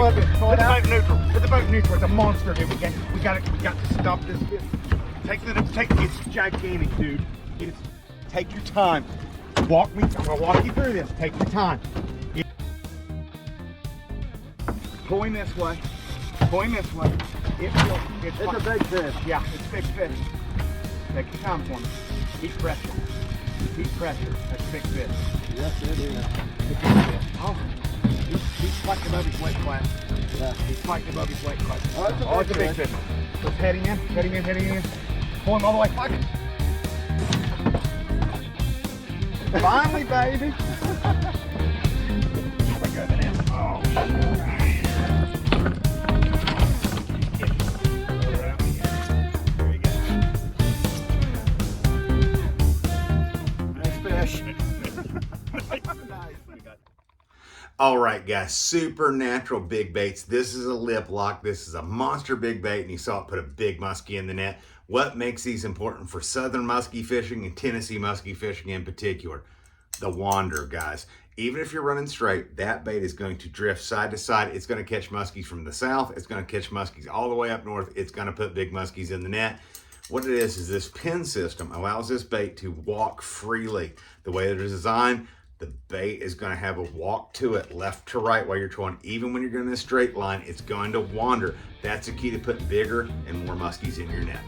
Pull it Put the out. boat neutral. Put the boat neutral. It's a monster, dude. We got to stop this fish. It's gigantic, dude. Take your time. Walk me. I'm gonna walk you through this. Take your time. Pull him this way. Pull him this way. It's a big fish. Yeah, it's a big fish. Take your time for me. Keep pressure. Keep pressure. That's a big fish. Yes, it is. It's a big fish. Oh, he's fighting above his weight class. Yeah. He's fighting above his weight class. Oh, it's a big fish. Let's head him in. Head him in. Head him in. Pull him all the way. Fight him. Finally, baby. All right, guys, Supernatural Big Baits. This is a lip lock. This is a monster big bait, and you saw it put a big muskie in the net. What makes these important for southern muskie fishing and Tennessee muskie fishing in particular? The wander, guys. Even if you're running straight, that bait is going to drift side to side. It's going to catch muskies from the south. It's going to catch muskies all the way up north. It's going to put big muskies in the net. What it is this pin system allows this bait to walk freely. The way that it's designed, the bait is going to have a walk to it left to right while you're trolling. Even when you're going in a straight line, it's going to wander. That's the key to putting bigger and more muskies in your net.